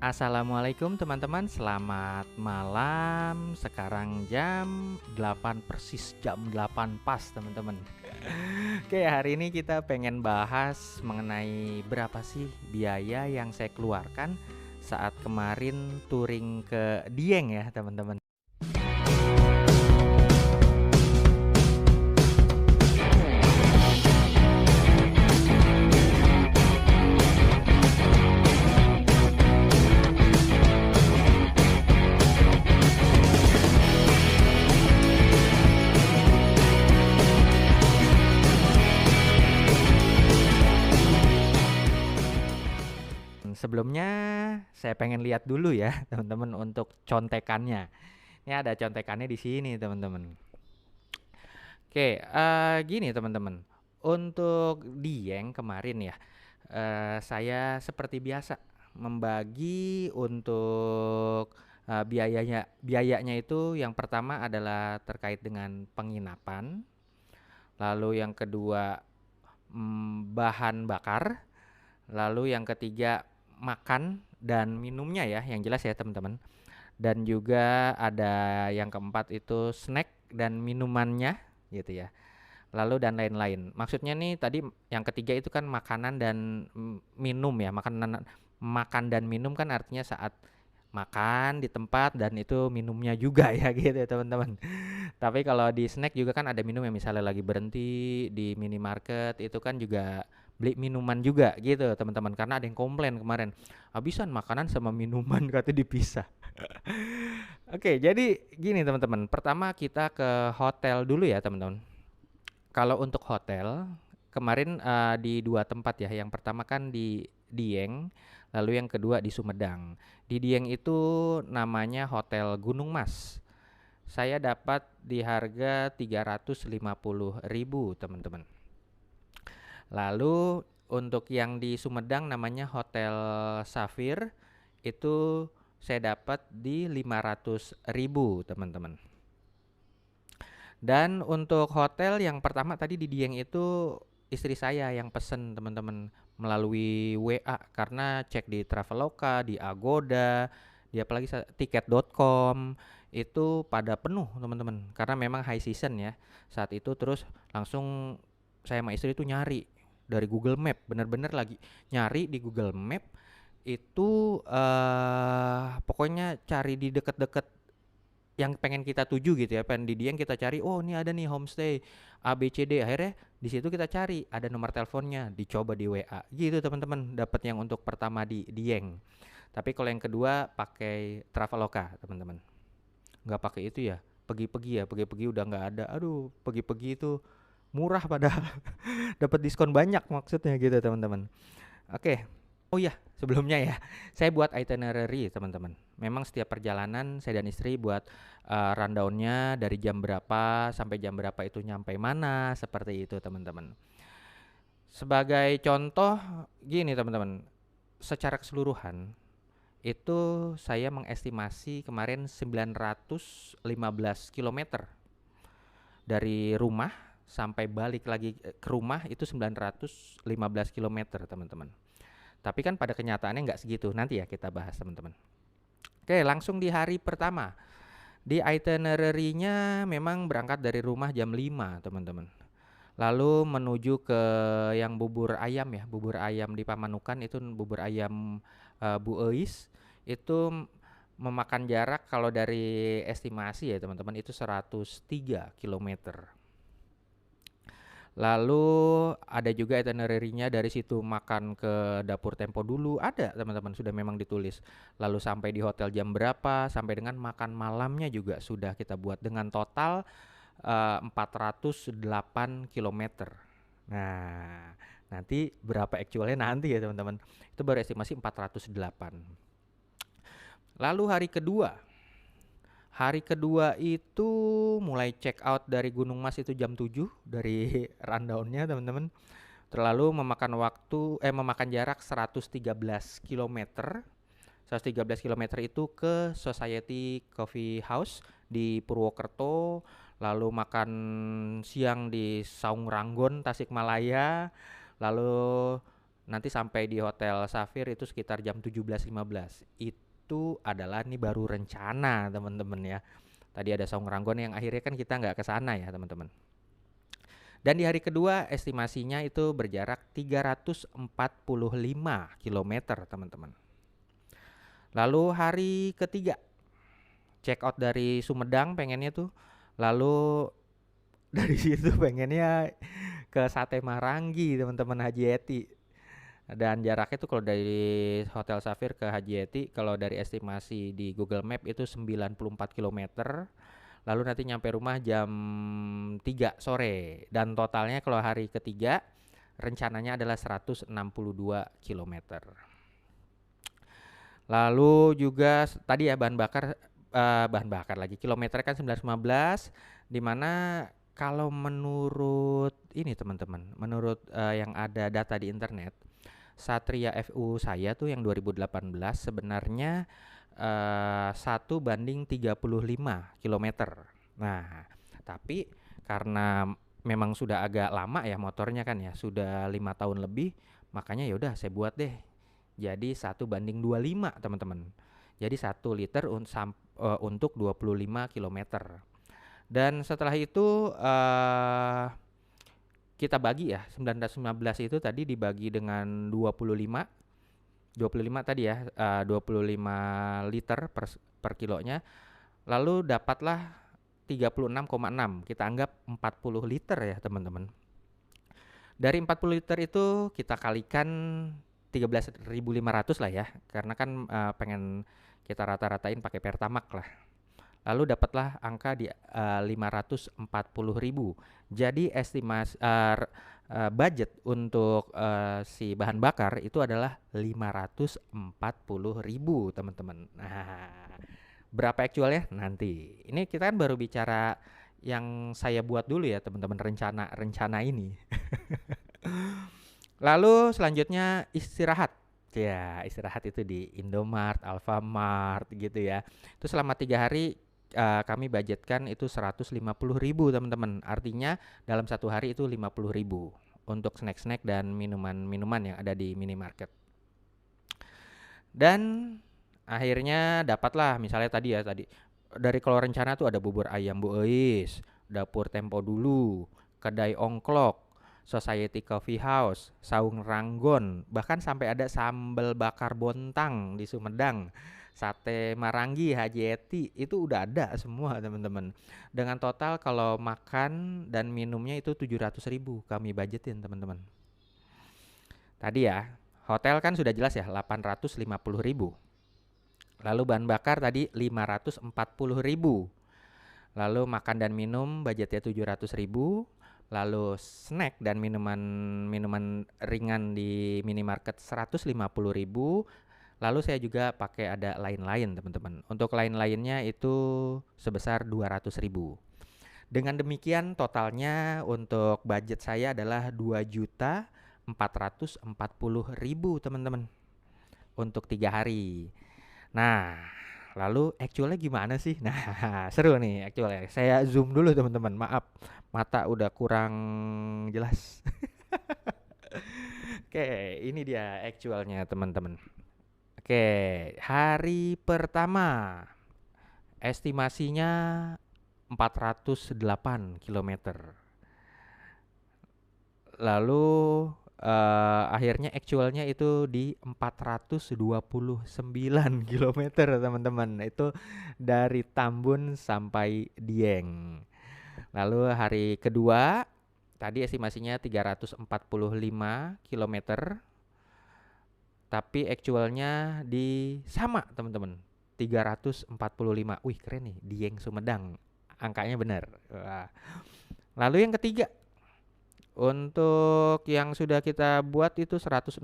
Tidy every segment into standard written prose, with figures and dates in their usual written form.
Assalamualaikum teman-teman, selamat malam. Sekarang jam 8 persis, jam 8 pas teman-teman. Oke, hari ini kita pengen bahas mengenai berapa sih biaya yang saya keluarkan saat kemarin touring ke Dieng ya teman-teman. Sebelumnya saya pengen lihat dulu ya teman-teman untuk contekannya. Ini ada contekannya di sini teman-teman. Oke, gini teman-teman. Untuk Dieng kemarin ya, saya seperti biasa membagi untuk biayanya itu yang pertama adalah terkait dengan penginapan, lalu yang kedua bahan bakar, lalu yang ketiga makan dan minumnya ya, yang jelas ya teman-teman. Dan juga ada yang keempat itu snack dan minumannya gitu ya. Lalu dan lain-lain. Maksudnya nih tadi yang ketiga itu kan makanan dan minum ya. Makan dan minum kan artinya saat makan di tempat dan itu minumnya juga ya gitu ya teman-teman. Tapi kalau di snack juga kan ada minum yang misalnya lagi berhenti di minimarket itu kan juga beli minuman juga gitu teman-teman, karena ada yang komplain kemarin habisan makanan sama minuman katanya dipisah. Oke, jadi gini teman-teman. Pertama kita ke hotel dulu ya teman-teman. Kalau untuk hotel, kemarin di dua tempat ya. Yang pertama kan di Dieng, lalu yang kedua di Sumedang. Di Dieng itu namanya Hotel Gunung Mas. Saya dapat di harga 350.000 teman-teman. Lalu untuk yang di Sumedang namanya Hotel Safir, itu saya dapat di 500.000 teman-teman. Dan untuk hotel yang pertama tadi di Dieng itu istri saya yang pesen teman-teman melalui WA, karena cek di Traveloka, di Agoda, di apalagi tiket.com itu pada penuh teman-teman, karena memang high season ya saat itu. Terus langsung saya sama istri itu nyari dari Google Map, bener-bener lagi nyari di Google Map itu pokoknya cari di deket-deket yang pengen kita tuju gitu ya, pengen di Dieng kita cari, oh ini ada nih homestay A B C D, akhirnya di situ kita cari ada nomor teleponnya, dicoba di WA gitu teman-teman, dapat yang untuk pertama di Dieng. Tapi kalau yang kedua pakai Traveloka teman-teman, nggak pakai itu ya, pergi-pergi udah nggak ada, aduh pergi-pergi itu murah pada dapat diskon banyak maksudnya gitu teman-teman. Oke. Oh iya, sebelumnya ya, saya buat itinerary teman-teman. Memang setiap perjalanan saya dan istri buat rundown-nya dari jam berapa sampai jam berapa itu nyampe mana, seperti itu teman-teman. Sebagai contoh gini teman-teman, secara keseluruhan itu saya mengestimasi kemarin 915 kilometer dari rumah sampai balik lagi ke rumah itu 915 kilometer teman-teman. Tapi kan pada kenyataannya nggak segitu. Nanti ya kita bahas teman-teman. Oke, langsung di hari pertama. Di itinerary-nya memang berangkat dari rumah jam 5 teman-teman. Lalu menuju ke yang bubur ayam ya. Bubur ayam di Pamanukan itu bubur ayam Bu Eis. Itu memakan jarak kalau dari estimasi ya teman-teman itu 103 kilometer. Lalu ada juga itinerary-nya dari situ makan ke Dapur Tempo dulu, ada teman-teman sudah memang ditulis. Lalu sampai di hotel jam berapa, sampai dengan makan malamnya juga sudah kita buat dengan total 408 kilometer. Nah, nanti berapa actualnya nanti ya teman-teman. Itu baru estimasi 408. Lalu Hari kedua itu mulai check out dari Gunung Mas itu jam 7 dari rundown-nya teman-teman. Terlalu memakan jarak 113 kilometer. 113 kilometer itu ke Society Coffee House di Purwokerto, lalu makan siang di Saung Ranggon Tasikmalaya, lalu nanti sampai di Hotel Safir itu sekitar jam 17.15. Itu adalah nih baru rencana teman-teman ya. Tadi ada Saung Ranggon yang akhirnya kan kita nggak ke sana ya teman-teman. Dan di hari kedua estimasinya itu berjarak 345 kilometer teman-teman. Lalu hari ketiga check out dari Sumedang pengennya tuh. Lalu dari situ pengennya ke Sate Marangi teman-teman, Haji Eti. Dan jaraknya tuh kalau dari Hotel Safir ke Haji Eti, kalau dari estimasi di Google Map itu 94 kilometer. Lalu nanti nyampe rumah jam 3 sore. Dan totalnya kalau hari ketiga rencananya adalah 162 kilometer. Lalu juga tadi ya bahan bakar lagi. Kilometer kan 915, dimana kalau menurut ini teman-teman, menurut yang ada data di internet, Satria FU saya tuh yang 2018 sebenarnya 1:35 kilometer. Nah, tapi karena memang sudah agak lama ya motornya kan ya, sudah 5 tahun lebih, makanya ya udah saya buat deh. Jadi 1:25 teman-teman. Jadi 1 liter untuk 25 kilometer. Dan setelah itu kita bagi ya 1915 itu tadi dibagi dengan 25 tadi ya 25 liter per kilonya, lalu dapatlah 36,6, kita anggap 40 liter ya teman-teman. Dari 40 liter itu kita kalikan 13.500 lah ya, karena kan pengen kita rata-ratain pakai Pertamax lah. Lalu dapatlah angka di 540.000. Jadi estimasi budget untuk si bahan bakar itu adalah 540.000 teman-teman. Nah, berapa actualnya nanti? Ini kita kan baru bicara yang saya buat dulu ya teman-teman, rencana ini. Lalu selanjutnya istirahat. Ya, istirahat itu di Indomart, Alfamart gitu ya. Itu selama 3 hari kami budgetkan itu 150.000 teman-teman. Artinya dalam 1 hari itu 50.000 untuk snack-snack dan minuman-minuman yang ada di minimarket. Dan akhirnya dapatlah misalnya tadi dari kalau rencana tuh ada bubur ayam Bu Eis, dapur Tempo Dulu, kedai ongklok, Society Coffee House, Saung Ranggon, bahkan sampai ada sambal bakar bontang di Sumedang, Sate Marangi, Haji Eti, itu udah ada semua teman-teman. Dengan total kalau makan dan minumnya itu 700.000 kami budgetin teman-teman. Tadi ya, hotel kan sudah jelas ya 850.000. Lalu bahan bakar tadi 540.000. Lalu makan dan minum budgetnya 700.000. Lalu snack dan minuman ringan di minimarket 150.000. Lalu saya juga pakai ada lain-lain teman-teman. Untuk lain-lainnya itu sebesar 200.000. Dengan demikian totalnya untuk budget saya adalah 2.440.000 teman-teman untuk 3 hari. Nah, lalu actualnya gimana sih? Nah, seru nih actualnya. Saya zoom dulu teman-teman. Maaf, mata udah kurang jelas. Oke, ini dia actualnya teman-teman. Oke, hari pertama estimasinya 408 kilometer. Lalu akhirnya actualnya itu di 429 kilometer teman-teman. Itu dari Tambun sampai Dieng. Lalu hari kedua tadi estimasinya 345 kilometer. Tapi actualnya di sama teman-teman, 345. Wih keren nih, Dieng Sumedang. Angkanya benar. Wah. Lalu yang ketiga, untuk yang sudah kita buat itu 162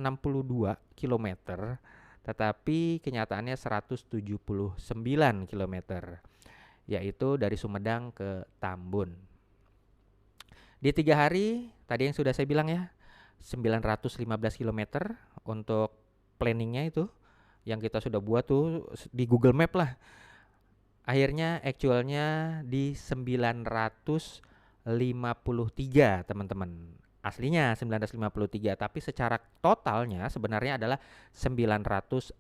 kilometer, tetapi kenyataannya 179 kilometer, yaitu dari Sumedang ke Tambun. Di 3 hari, tadi yang sudah saya bilang ya, 915 kilometer untuk planningnya itu yang kita sudah buat tuh di Google Map lah. Akhirnya actualnya di 953 teman-teman. aslinya 953, tapi secara totalnya sebenarnya adalah 960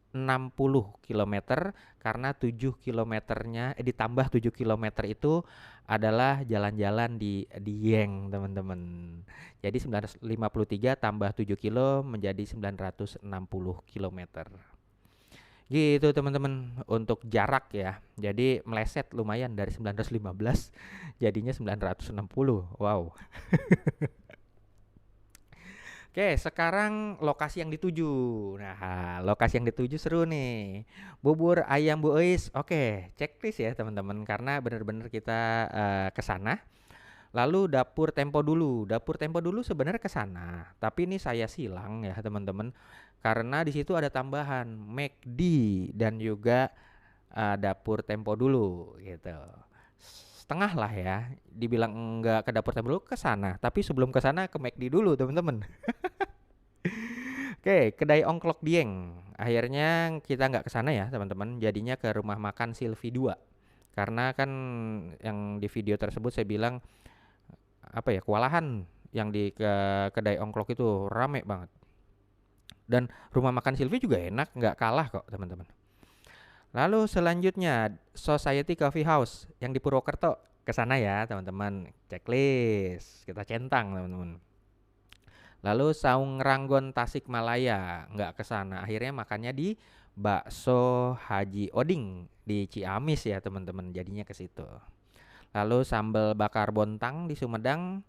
kilometer karena 7 kilometernya ditambah 7 kilometer itu adalah jalan-jalan di Dieng, teman-teman. Jadi 953 tambah 7 kilo menjadi 960 kilometer. Gitu teman-teman untuk jarak ya. Jadi meleset lumayan dari 915 jadinya 960. Wow. Oke, sekarang lokasi yang dituju. Nah, lokasi yang dituju seru nih. Bubur ayam Bu Eis. Oke, checklist ya teman-teman karena benar-benar kita ke sana. Lalu dapur Tempo dulu. Dapur Tempo dulu sebenarnya ke sana, tapi ini saya silang ya teman-teman karena di situ ada tambahan McD dan juga dapur Tempo dulu gitu. Setengah lah ya. Dibilang enggak ke dapur Tempo dulu ke sana, tapi sebelum ke sana ke McD dulu teman-teman. Oke, kedai ongklok Dieng. Akhirnya kita nggak ke sana ya teman-teman. Jadinya ke rumah makan Silvi 2. Karena kan yang di video tersebut saya bilang apa ya, kewalahan yang di kedai ongklok itu rame banget. Dan rumah makan Silvi juga enak, nggak kalah kok teman-teman. Lalu selanjutnya Society Coffee House yang di Purwokerto. Ke sana ya teman-teman. Checklist, kita centang teman-teman. Lalu Saung Ranggon Tasikmalaya, nggak ke sana. Akhirnya makannya di Bakso Haji Oding di Ciamis ya teman-teman. Jadinya ke situ. Lalu sambal bakar Bontang di Sumedang,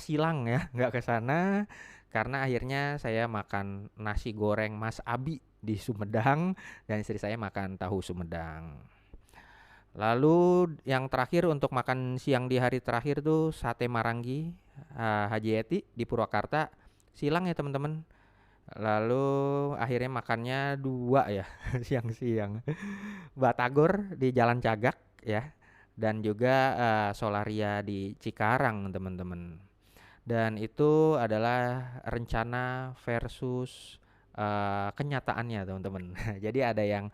silang ya, nggak ke sana karena akhirnya saya makan nasi goreng Mas Abi di Sumedang dan istri saya makan tahu Sumedang. Lalu yang terakhir untuk makan siang di hari terakhir tuh sate Marangi Haji Eti di Purwakarta, silang ya teman-teman. Lalu akhirnya makannya dua ya siang-siang. Batagor di Jalan Cagak ya dan juga Solaria di Cikarang teman-teman. Dan itu adalah rencana versus kenyataannya teman-teman. Jadi ada yang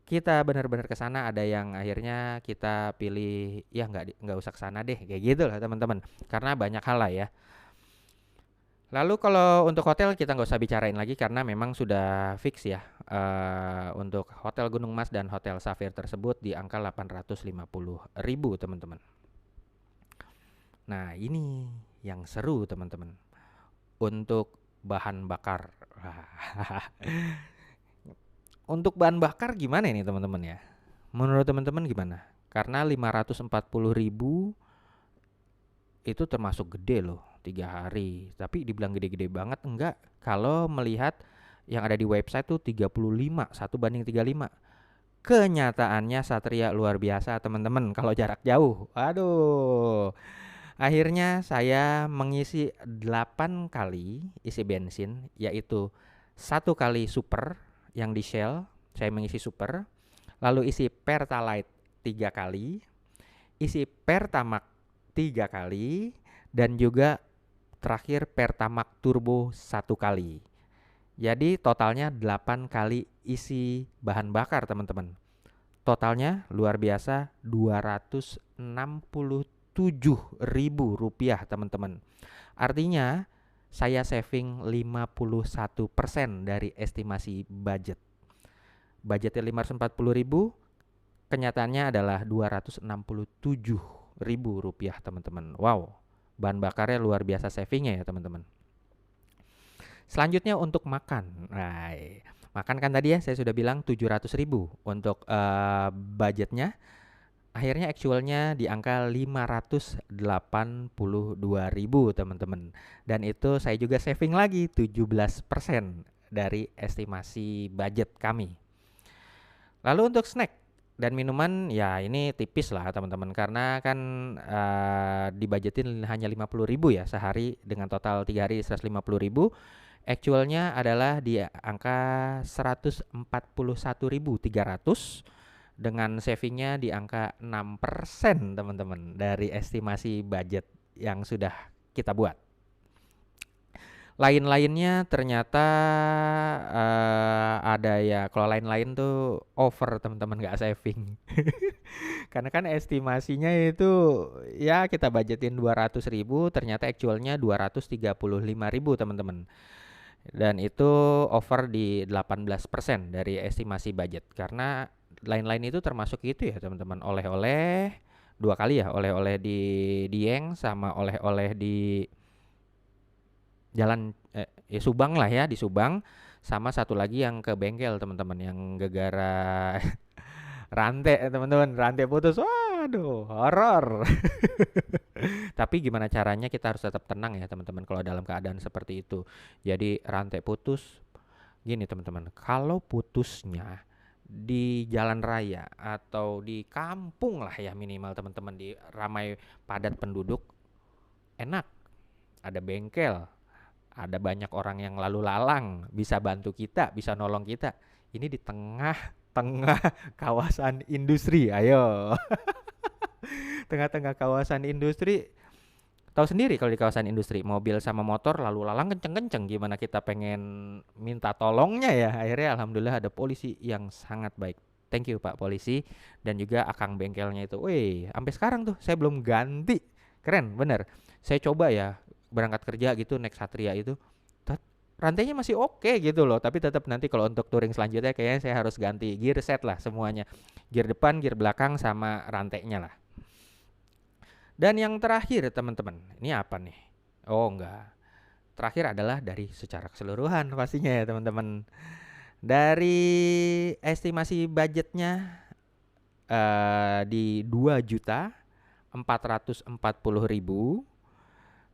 kita benar-benar ke sana, ada yang akhirnya kita pilih ya nggak usah ke sana deh kayak gitu lah teman-teman. Karena banyak hal lah ya. Lalu kalau untuk hotel kita nggak usah bicarain lagi karena memang sudah fix ya. Untuk Hotel Gunung Mas dan Hotel Safir tersebut di angka 850.000 teman-teman. Nah ini yang seru teman-teman. Untuk bahan bakar. Untuk bahan bakar gimana ini teman-teman ya? Menurut teman-teman gimana? Karena 540.000 itu termasuk gede loh 3 hari, tapi dibilang gede-gede banget enggak kalau melihat yang ada di website tuh 35 1:35. Kenyataannya Satria luar biasa teman-teman kalau jarak jauh. Aduh. Akhirnya saya mengisi 8 kali isi bensin, yaitu 1 kali super yang di Shell, saya mengisi super, lalu isi Pertalite 3 kali, isi Pertamax 3 kali, dan juga terakhir Pertamax Turbo 1 kali. Jadi totalnya 8 kali isi bahan bakar teman-teman. Totalnya luar biasa 267.000 rupiah teman-teman. Artinya saya saving 51% dari estimasi budget. Budgetnya 540.000, kenyataannya adalah 267.000 rupiah teman-teman. Wow, bahan bakarnya luar biasa savingnya ya teman-teman. Selanjutnya untuk makan. Nah, makan kan tadi ya saya sudah bilang 700.000 untuk budgetnya. Akhirnya actualnya di angka 582.000 teman-teman. Dan itu saya juga saving lagi 17% dari estimasi budget kami. Lalu untuk snack dan minuman ya ini tipis lah teman-teman karena kan dibudgetin hanya 50.000 ya sehari dengan total 3 hari 150.000. Actualnya adalah di angka 141.300 dengan savingnya di angka 6% teman-teman dari estimasi budget yang sudah kita buat. Lain-lainnya ternyata ada ya, kalau lain-lain tuh over teman-teman, nggak saving. Karena kan estimasinya itu ya kita budgetin 200.000, ternyata actualnya 235.000 teman-teman. Dan itu over di 18% dari estimasi budget. Karena lain-lain itu termasuk itu ya teman-teman, oleh-oleh dua kali ya, oleh-oleh di Dieng sama oleh-oleh di jalan ya Subang lah ya, di Subang, sama satu lagi yang ke bengkel teman-teman, yang gegara rantai teman-teman, rantai putus. Waduh, horor. Tapi gimana caranya kita harus tetap tenang ya teman-teman kalau dalam keadaan seperti itu. Jadi rantai putus gini teman-teman, kalau putusnya di jalan raya atau di kampung lah ya, minimal teman-teman di ramai padat penduduk, enak, ada bengkel, ada banyak orang yang lalu lalang, bisa bantu kita, bisa nolong kita. Ini di tengah-tengah kawasan industri, ayo. Tengah-tengah kawasan industri, tahu sendiri kalau di kawasan industri mobil sama motor lalu lalang kenceng-kenceng, gimana kita pengen minta tolongnya ya. Akhirnya alhamdulillah ada polisi yang sangat baik. Thank you Pak Polisi, dan juga akang bengkelnya itu. Wih, sampai sekarang tuh saya belum ganti. Keren, bener. Saya coba ya berangkat kerja gitu naik Satria itu. Rantainya masih oke gitu loh, tapi tetap nanti kalau untuk touring selanjutnya kayaknya saya harus ganti gear set lah semuanya. Gear depan, gear belakang sama rantainya lah. Dan yang terakhir teman-teman, ini apa nih? Oh enggak. Terakhir adalah dari secara keseluruhan pastinya ya teman-teman. Dari estimasi budgetnya di 2.440.000,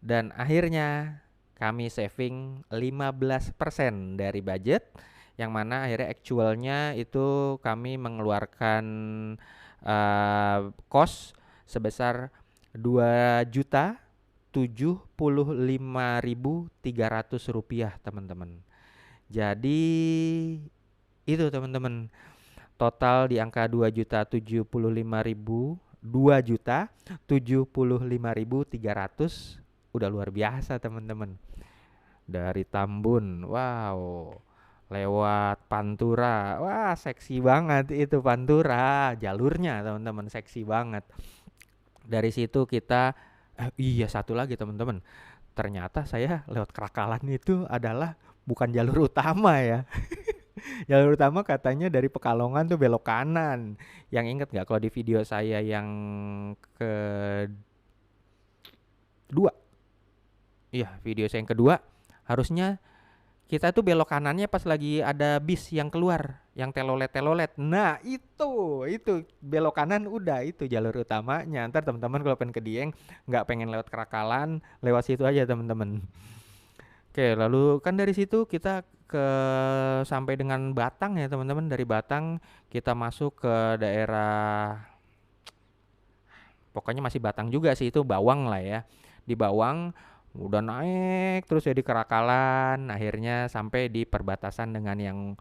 dan akhirnya kami saving 15% dari budget, yang mana akhirnya actualnya itu kami mengeluarkan cost sebesar 2.075.300 rupiah teman-teman. Jadi itu teman-teman, total di angka 2.075.000, 2.075.300, udah luar biasa teman-teman. Dari Tambun, wow, lewat Pantura, wah seksi banget itu Pantura, jalurnya teman-teman seksi banget. Dari situ kita iya satu lagi teman-teman, ternyata saya lewat Kerakalan itu adalah bukan jalur utama ya. Jalur utama katanya dari Pekalongan tuh belok kanan. Yang inget nggak kalau di video saya yang kedua? Iya, video saya yang kedua, harusnya kita tuh belok kanannya pas lagi ada bis yang keluar, yang telolet-telolet. Nah, itu belok kanan udah itu jalur utamanya. Ntar teman-teman kalau pengen ke Dieng, nggak pengen lewat Kerakalan, lewat situ aja teman-teman. Oke, lalu kan dari situ kita ke sampai dengan Batang ya teman-teman. Dari Batang kita masuk ke daerah, pokoknya masih Batang juga sih, itu Bawang lah ya. Di Bawang udah naik terus ya di Kerakalan, akhirnya sampai di perbatasan dengan yang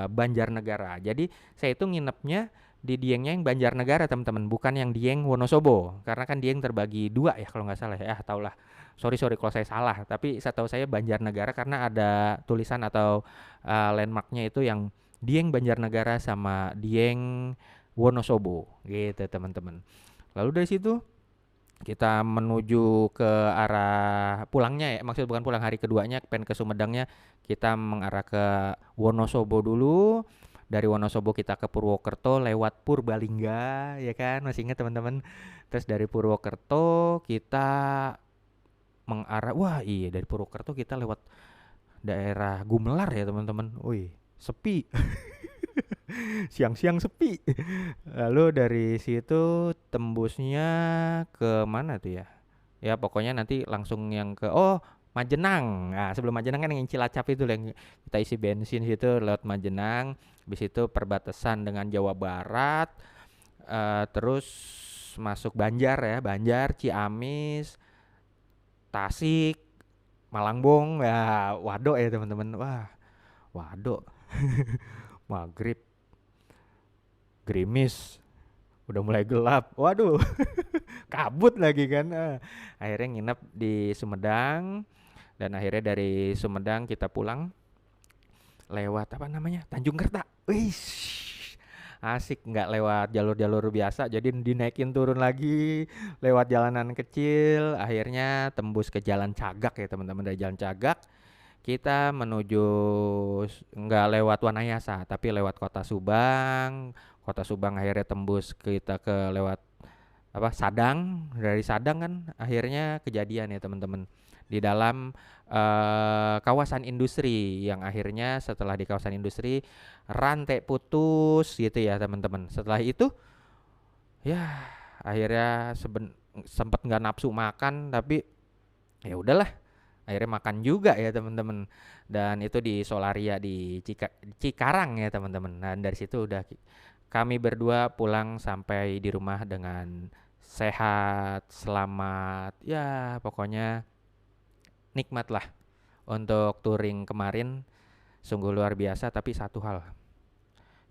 Banjarnegara. Jadi saya itu nginepnya di Diengnya yang Banjarnegara teman-teman, bukan yang Dieng Wonosobo, karena kan Dieng terbagi dua ya kalau nggak salah ya. Tau lah, sorry kalau saya salah, tapi saya tahu saya Banjarnegara karena ada tulisan atau landmarknya itu yang Dieng Banjarnegara sama Dieng Wonosobo gitu teman-teman. Lalu dari situ kita menuju ke arah pulangnya ya, maksud bukan pulang, hari keduanya pengen ke Sumedangnya, kita mengarah ke Wonosobo dulu. Dari Wonosobo kita ke Purwokerto lewat Purbalingga ya kan, masih ingat teman-teman. Terus dari Purwokerto kita mengarah, wah iya, dari Purwokerto kita lewat daerah Gumelar ya teman-teman. Wih, sepi. Siang-siang sepi. Lalu dari situ tembusnya ke mana tuh ya? Ya pokoknya nanti langsung yang ke Majenang. Nah, sebelum Majenang kan yang Cilacap itu yang kita isi bensin situ lewat Majenang. Habis itu perbatasan dengan Jawa Barat. Terus masuk Banjar ya, Banjar, Ciamis, Tasik, Malangbong. Ya, Wadok ya teman-teman. Wah, Wadok. Maghrib, gerimis, udah mulai gelap. Waduh, kabut lagi kan. Akhirnya nginep di Sumedang. Dan akhirnya dari Sumedang kita pulang lewat apa namanya, Tanjung Kerta. Wih, asik, nggak lewat jalur-jalur biasa, jadi dinaikin turun lagi lewat jalanan kecil, akhirnya tembus ke Jalan Cagak ya teman-teman. Dari Jalan Cagak kita menuju nggak lewat Wanayasa tapi lewat Kota Subang. Kota Subang akhirnya tembus kita ke lewat apa, Sadang. Dari Sadang kan akhirnya kejadian ya teman-teman di dalam kawasan industri, yang akhirnya setelah di kawasan industri rantai putus gitu ya teman-teman. Setelah itu ya akhirnya sempat nggak nafsu makan, tapi ya udahlah akhirnya makan juga ya teman-teman. Dan itu di Solaria di Cikarang ya teman-teman. Dan dari situ udah kami berdua pulang sampai di rumah dengan sehat, selamat. Ya, pokoknya nikmat lah untuk touring kemarin. Sungguh luar biasa, tapi satu hal,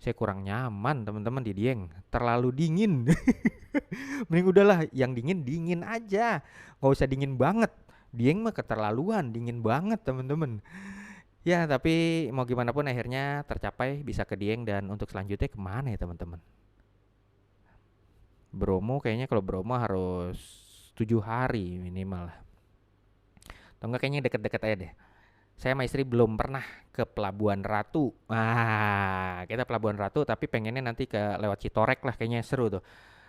saya kurang nyaman teman-teman di Dieng. Terlalu dingin. Mending udahlah yang dingin-dingin aja. Nggak usah dingin banget. Dieng mah keterlaluan, dingin banget teman-teman. Ya, tapi mau gimana pun akhirnya tercapai bisa ke Dieng. Dan untuk selanjutnya kemana ya teman-teman? Bromo, kayaknya kalau Bromo harus 7 hari minimal lah. Atau enggak kayaknya deket-deket aja deh. Saya sama istri belum pernah ke Pelabuhan Ratu. Kita Pelabuhan Ratu tapi pengennya nanti ke lewat Citorek lah, kayaknya seru tuh.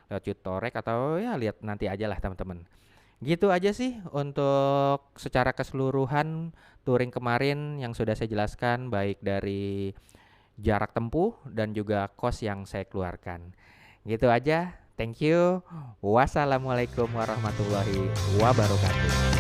Lewat Citorek atau ya lihat nanti aja lah teman-teman. Gitu aja sih untuk secara keseluruhan touring kemarin yang sudah saya jelaskan, baik dari jarak tempuh dan juga kos yang saya keluarkan. Gitu aja. Thank you. Wassalamualaikum warahmatullahi wabarakatuh.